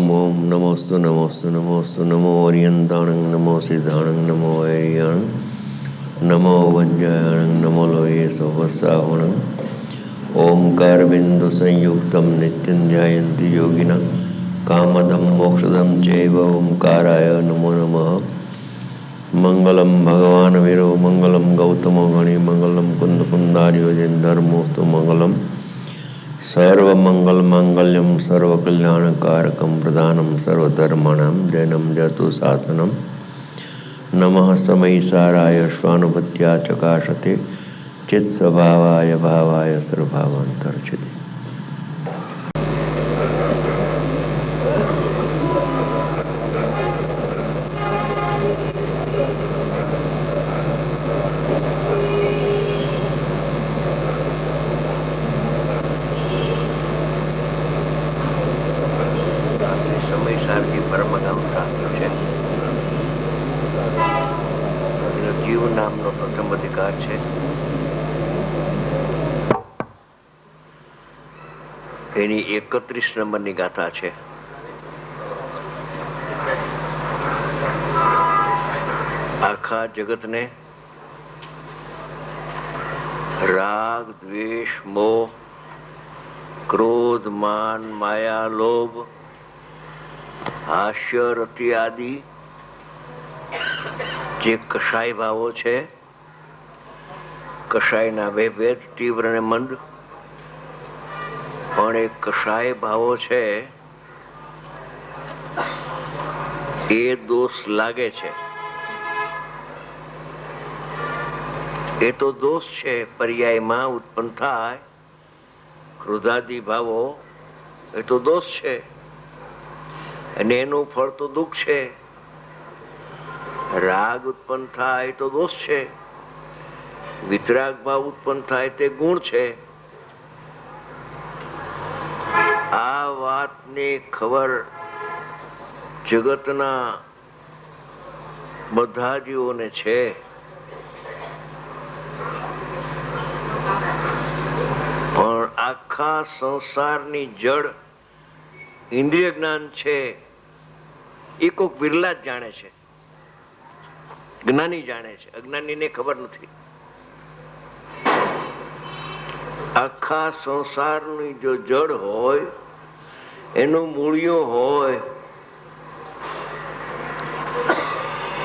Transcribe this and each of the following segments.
ओम नमोस्तु नमोस्तु नमोस्तु नमो ओरियंताणं नमो सिद्धाणं नमो वैरियाणं नमो वज्रायणं नमो लोये सवसावणं ओंकारबिंदु संयुक्तं नित्यं ध्यायन्ति योगिनः कामदं मोक्षदं चैव ओंकाराय नमो नमः। मंगलम भगवान वीरो मंगलम गौतमो गणि मंगलम कुंद कुंदार्यो धर्मोस्तु मंगलम सर्वमंगल मांगल्यम सर्वकल्याणकारकम प्रधानम सर्वधर्माणां जैनम जतु शासनम नमः समयिसाराय स्वानुभूत्या चकाशते चित्स्वभावाय भावाय सर्वभावान्तर्चिते। એની 31 નંબરની ગાથા છે. આખા જગતને રાગ દ્વેષ મોહ ક્રોધ માન માયા લોભ હાસ્ય રતિ આદિ જે કષાય ભાવો છે, કષાયના ભેદ તીવ્ર અને મંદ, પણ એ કષાય ભાવો છે એ દોષ લાગે છે. એ તો દોષ છે, પર્યાયમાં ઉત્પન્ન થાય. ક્રોધાદી ભાવો એ તો દોષ છે અને એનું ફળ તો દુઃખ છે. રાગ ઉત્પન્ન થાય તો દોષ છે, વિતરાગ ભાવ ઉત્પન્ન થાય તે ગુણ છે. આ વાતની ખબર જગતના બધા જીવોને છે. પણ આખા સંસારની જડ ઇન્દ્રિય જ્ઞાન છે એ કોક બિરલા જ જાણે છે, જ્ઞાની જાણે છે, અજ્ઞાનીને ખબર નથી. આખા સંસારની જો જડ હોય, એનું મૂળિયું હોય,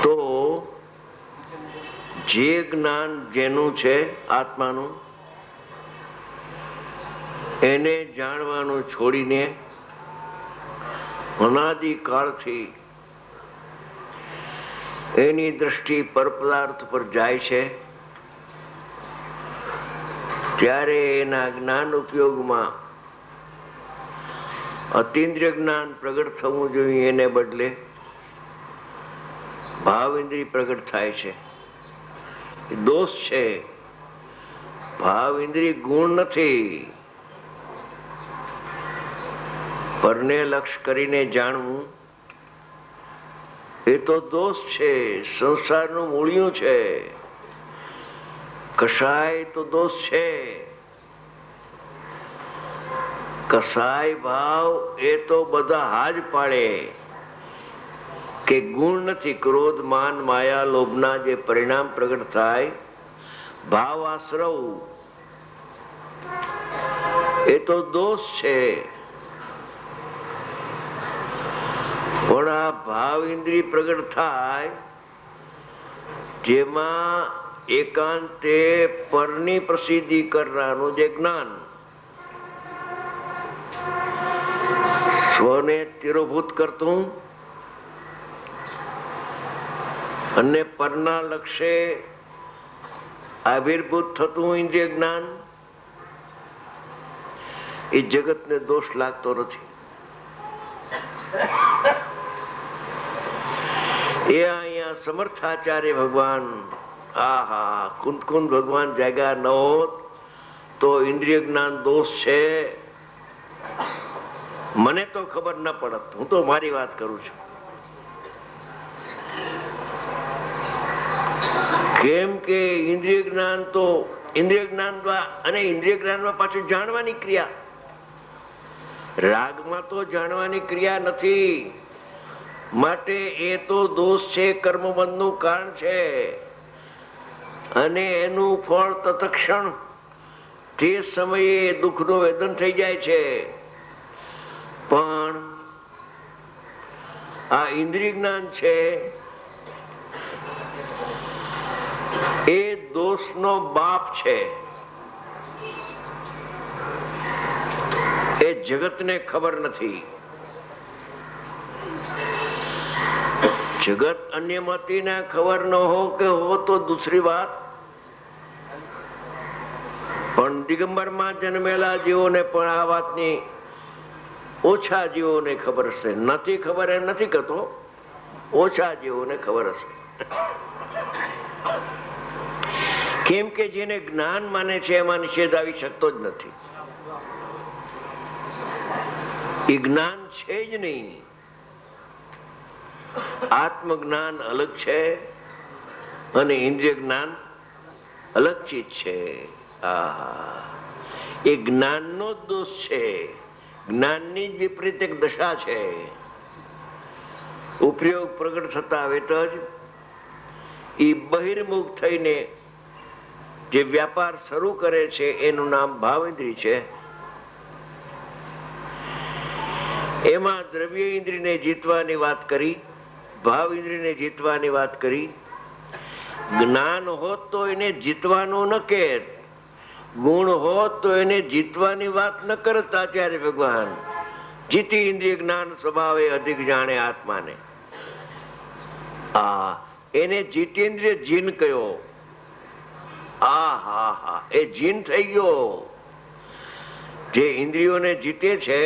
તો જે જ્ઞાન જેનું છે આત્માનું, એને જાણવાનું છોડીને અનાદિકાળથી એની દ્રષ્ટિ પરપદાર્થ પર જાય છે. ત્યારે એના જ્ઞાન ઉપયોગમાં અતિન્દ્રિય જ્ઞાન પ્રગટ થવું જોઈએ, એને બદલે ભાવ ઇન્દ્રિય પ્રગટ થાય છે. એ દોષ છે. ભાવ ઇન્દ્રિય ગુણ નથી. પરને લક્ષ કરીને જાણવું એ તો દોષ છે, સંસારનું મૂળિયું છે. કષાય તો દોષ છે. કષાય ભાવ એ તો બધા હાજ પાડે કે ગુણ નથી. ક્રોધ માન માયા લોભના જે પરિણામ પ્રગટ થાય, ભાવ આશ્રવ, એ તો દોષ છે. પણ આ ભાવ ઇન્દ્રિય પ્રગટ થાય, જેમાં એકાંતે પરની પ્રસિદ્ધિ કરનારું જે જ્ઞાન, સ્વને તિરોભૂત કરતું અને પરના લક્ષ્ય આવિર્ભૂત થતું ઇન્દ્રિય જ્ઞાન, એ જગતને દોષ લાગતો નથી. એ અહીંયા સમર્થાચાર્ય ભગવાન, આહા કુંદ કુંદ ભગવાન જાગ્યા ન હોત તો ઇન્દ્રિય જ્ઞાન દોષ છે મને તો ખબર ન પડત. હું તો મારી વાત કરું છું. કેમ કે ઇન્દ્રિય જ્ઞાન તો ઇન્દ્રિય જ્ઞાન અને ઇન્દ્રિય જ્ઞાનમાં પાછું જાણવાની ક્રિયા, રાગમાં તો જાણવાની ક્રિયા નથી, માટે એ તો દોષ છે, કર્મબંધનું કારણ છે અને એનું ફળ તત્ક્ષણ તે સમયે દુઃખનું વેદન થઈ જાય છે. પણ આ ઇન્દ્રિય જ્ઞાન છે એ દોષનો બાપ છે. એ જગતને ખબર નથી. જગત અન્યમતીને ખબર ન હો કે હો તો દૂસરી વાત, પણ દિગંબરમાં જન્મેલા જીવોને પણ આ વાતની ઓછા જીવોને ખબર હશે. નથી ખબર એમ નથી કહેતો, ઓછા જીવોને ખબર હશે. કેમ કે જેને જ્ઞાન માને છે એમાં નિષેધ આવી શકતો જ નથી. એ જ્ઞાન છે જ નહીં. આત્મજ્ઞાન અલગ છે અને ઇન્દ્રિય જ્ઞાન અલગ ચીજ છે. એ જ્ઞાનનો જ દોષ છે, જ્ઞાનની જ વિપરીત એક દશા છે. ઉપયોગ પ્રગટ થતા વેત જ એ બહિર્મુખ થઈને જે વ્યાપાર શરૂ કરે છે એનું નામ ભાવ ઇન્દ્રિય છે. એમાં દ્રવ્ય ઇન્દ્રિયને જીતવાની વાત કરી, ભાવ ઇન્દ્રિયને જીતવાની વાત કરી. જ્ઞાન હોત તો એને જીતવાનું ન કહેત, ગુણ હોત તો એને જીતવાની વાત ન કરત. આચાર્ય ભગવાન જીતી ઇન્દ્રિય જ્ઞાન સ્વભાવે અધિક જાણે આત્માને. એને જીતેન્દ્રિય જીન કયો. એ જીન થઈ ગયો. જે ઇન્દ્રિયોને જીતે છે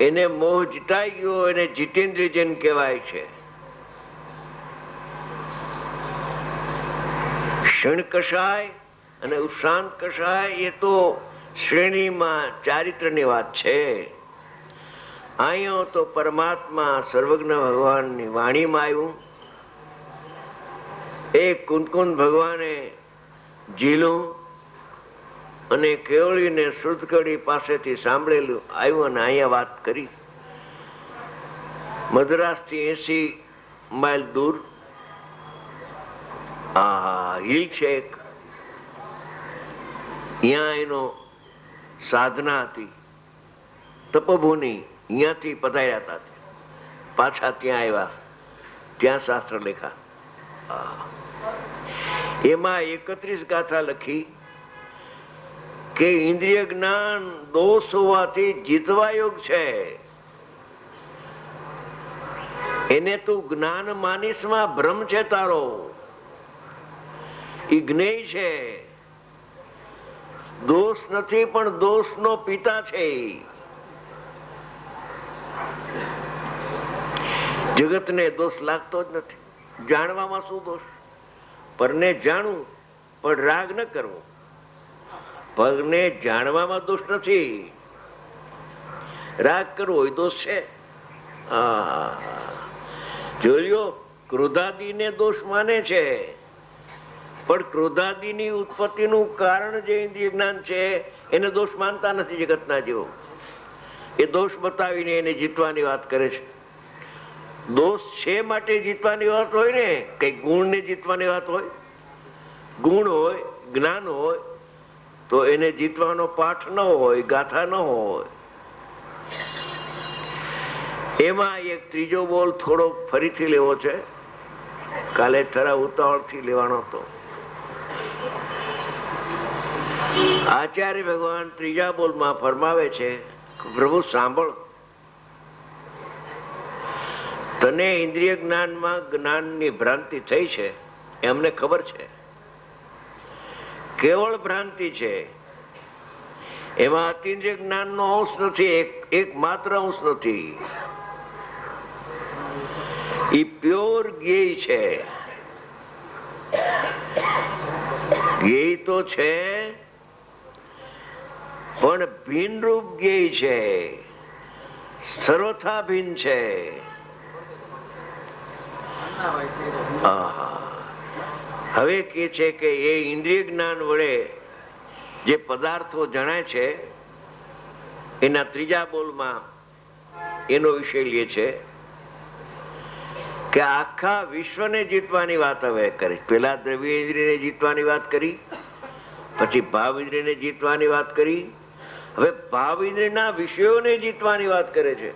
એને મોહ જીતાઈ ગયો, એને જીતેન્દ્રિય જીન કહેવાય છે. ક્ષણ કષાય અને ઉત્શાંત કષાય એ તો શ્રેણીમાં ચારિત્રની વાત છે. અહીંયા તો પરમાત્મા સર્વજ્ઞ ભગવાનની વાણીમાં આવ્યું. એ કુંદકુંદ ભગવાને ઝીલું અને કેવળીને શ્રુતકડી પાસેથી સાંભળેલું આવ્યું અને અહીંયા વાત કરી. મદ્રાસથી 80 માઇલ દૂર હિલ છે, ત્યાં એનો સાધના હતી, તપભૂમિ. અહીંયાથી પધાર્યા હતા, પાછા ત્યાં આવ્યા, ત્યાં શાસ્ત્ર લેખા. એમાં 31 ગાથા લખી કે ઇન્દ્રિય જ્ઞાન દોષ હોવાથી જીતવા યોગ છે. એને તું જ્ઞાન માનીશમાં ભ્રમ છે તારો. ઈ જ્ઞેય છે, દોષ નથી પણ દોષનો પિતા છે. જગતને દોષ લાગતો જ નથી. જાણવામાં શું દોષ? પરને જાણવું પણ રાગ ન કરવો. પગને જાણવામાં દોષ નથી, રાગ કરવો એ દોષ છે. જોયો, ક્રોધાદિને દોષ માને છે, પણ ક્રોધાદિની ઉત્પત્તિનું કારણ જે ઇન્દ્રિય જ્ઞાન છે એને દોષ માનતા નથી જગતના જીવો. એ દોષ બતાવીને એને જીતવાની વાત કરે છે. દોષ છે માટે જીતવાની વાત હોય ને, કઈ ગુણને જીતવાની વાત હોય. ગુણ હોય, જ્ઞાન હોય તો એને જીતવાનો પાઠ ન હોય, ગાથા ન હોય. એમાં એક ત્રીજો બોલ થોડો ફરીથી લેવો છે, કાલે થરા ઉતાવળથી લેવાનો હતો. આચાર્ય ભગવાન ત્રીજા બોલમાં ફરમાવે છે, પ્રભુ સાંભળ, તને ઇન્દ્રિય જ્ઞાનમાં જ્ઞાનની ભ્રાંતિ થઈ છે, એમને ખબર છે. કેવળ ભ્રાંતિ છે, એમાં અતિન્દ્રિય જ્ઞાનનો અંશ નથી, એક માત્ર અંશ નથી. ઈ પ્યોર જ્ઞેય છે. જ્ઞેય તો છે પણ ભિન્ન રૂપ જ્ઞેય છે, સર્વથા ભિન્ન છે. હવે કે છે કે એ ઇન્દ્રિય જ્ઞાન વડે જે પદાર્થો જણાય છે એના ત્રીજા બોલમાં એનો વિષય લે છે કે આખા વિશ્વને જીતવાની વાત હવે કરે. પેલા દ્રવ્ય ઇન્દ્રિયને જીતવાની વાત કરી, પછી ભાવ ઇન્દ્રિયને જીતવાની વાત કરી, હવે ભાવ ઇન્દ્રિયના વિષયોને જીતવાની વાત કરે છે.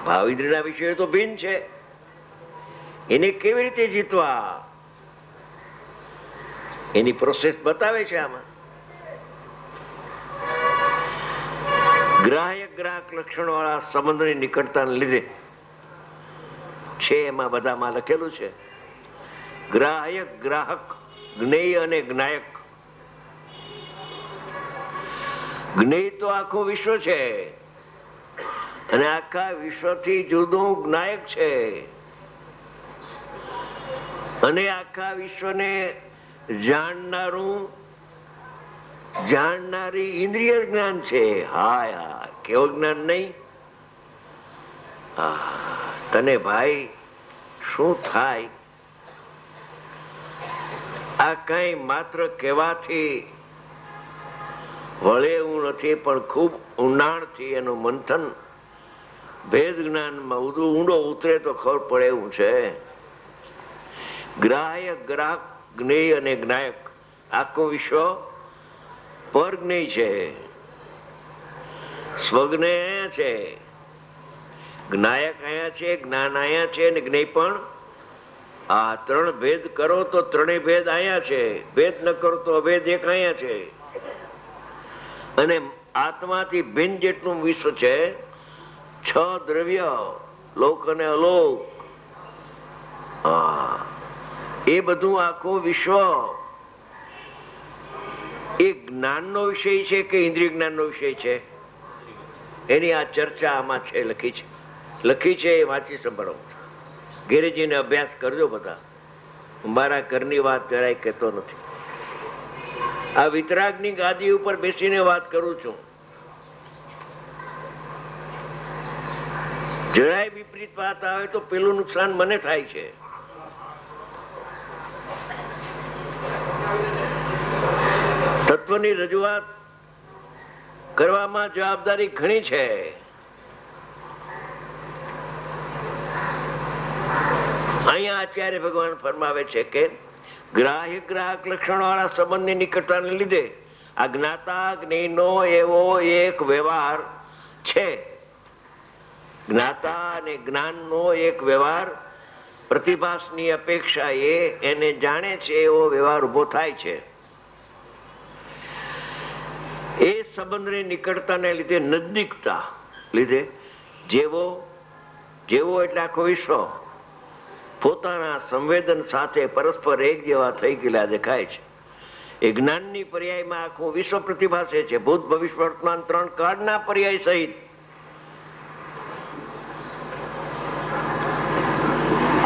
ભાવ ઇન્દ્રિયના વિષયો તો ભિન્ન છે, એને કેવી રીતે જીતવા એની પ્રોસેસ બતાવે છે. આમાં ગ્રાહક ગ્રાહક લક્ષણ વાળા સંબંધની નિકટતાને લીધે છે, એમાં બધામાં લખેલું છે ગ્રાહક ગ્રાહક, જ્ઞેય અને જ્ઞાયક. જ્ઞેય તો આખું વિશ્વ છે અને આખા વિશ્વથી જુદું જ્ઞાયક છે, અને આખા વિશ્વને જાણનારી ઇન્દ્રિય જ્ઞાન છે. હાય હા, કેવું જ્ઞાન નહીં? તને ભાઈ શું થાય? આ કઈ માત્ર કહેવાથી વળે એવું નથી, પણ ખૂબ ઊંડાણથી એનું મંથન ભેદ જ્ઞાનમાં ઊંડો ઉતરે તો ખબર પડે એવું છે. ગ્રાહક ગ્રાહક, જ્ઞેય અને જ્ઞાયક. આખું વિશ્વ પરજ્ઞેય છે, સ્વજ્ઞેય છે, જ્ઞાયક અહીંયા છે, જ્ઞાન અહીંયા છે, અને જ્ઞેય પણ. આ ત્રણ ભેદ કરો તો ત્રણેય ભેદ અહીંયા છે, ભેદ ન કરો તો અભેદ એક અહીંયા છે. અને આત્માથી ભિન્ન જેટલું વિશ્વ છે, 6 દ્રવ્ય, લોક અને અલોક, એ બધું આખું વિશ્વ એ જ્ઞાનનો વિષય છે કે ઇન્દ્રિય જ્ઞાનનો વિષય છે? એની આ ચર્ચા આમાં છે, લખી છે એ વાંચી સંભાળો. ઘેરે જઈને અભ્યાસ કરજો બધા. મારા ઘરની વાત જરાય કહેતો નથી. આ વિતરાગની ગાદી ઉપર બેસીને વાત કરું છું. જરાય વિપરીત વાત આવે તો પેલું નુકસાન મને થાય છે. તત્વની રજૂઆત કરવામાં જવાબદારી ઘણી છે. અહીંયા આચાર્ય ભગવાન ફરમાવે છે કે ગ્રાહક ગ્રાહક લક્ષણ વાળા સંબંધની નિકટતાને લીધે આ જ્ઞાતા જ્ઞેયનો એવો એક વ્યવહાર છે. જ્ઞાતા અને જ્ઞાનનો એક વ્યવહાર પ્રતિભાસની અપેક્ષા એને જાણે છે એવો વ્યવહાર ઉભો થાય છે. એ સંબંધની નિકટતાને લીધે, નજદીકતા લીધે, જેવો એટલે આખો વિશ્વ પોતાના સંવેદન સાથે પરસ્પર એક જેવા થઈ ગયેલા દેખાય છે. એ જ્ઞાનની પર્યાયમાં આખું વિશ્વ પ્રતિભાસે છે, ભૂત ભવિષ્ય વર્તમાન 3 કાળના પર્યાય સહિત.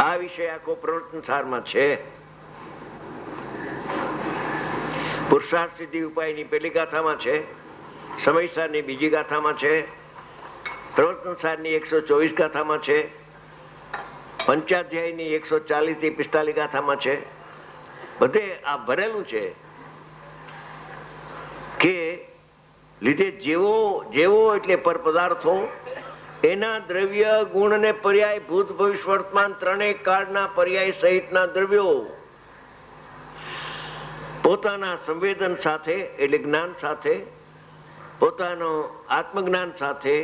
આ વિષય આખો પ્રવર્તન સારમાં છે. પુરુષાર્થ સિદ્ધિ ઉપાયની પહેલી ગાથામાં છે, સમયસારની બીજી ગાથામાં છે, પ્રવર્તન સારની 124 ગાથામાં છે, પંચાધ્યાયની 140 થી 45 ગાથામાં છે. બધે આ ભરેલું છે કે લીધે જેવો એટલે પર પદાર્થો, એના દ્રવ્ય ગુણ ને પર્યાય, ભૂત ભવિષ્ય વર્તમાન 3 કાળના પર્યાય સહિતના દ્રવ્યો પોતાના સંવેદન સાથે એટલે જ્ઞાન સાથે, પોતાનો આત્મજ્ઞાન સાથે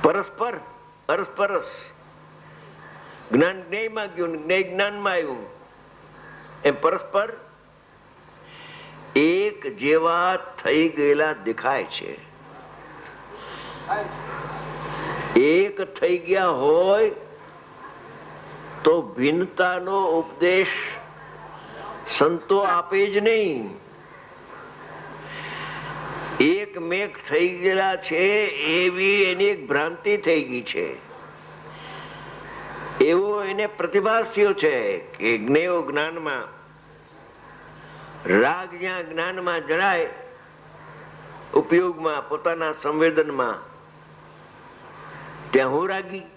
પરસ્પર અરસપરસ, જ્ઞાન જ્ઞેયમાં ગયું, જ્ઞેય જ્ઞાનમાં આવ્યું, એમ પરસ્પર એક જેવા થઈ ગયેલા દેખાય છે. એક થઈ ગયા હોય તો ભિન્નતાનો ઉપદેશ સંતો આપે જ નહીં. એક મેઘ થઈ ગયેલા છે એવી એની એક ભ્રાંતિ થઈ ગઈ છે, એવો એને પ્રતિભાસ થયો છે કે જ્ઞેય જ્ઞાનમાં, રાગ જ્યાં જ્ઞાનમાં જણાય ઉપયોગમાં, પોતાના સંવેદનમાં, ત્યાં હું રાગી.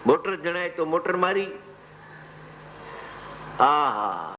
મોટર જણાય તો મોટર મારી. આહા,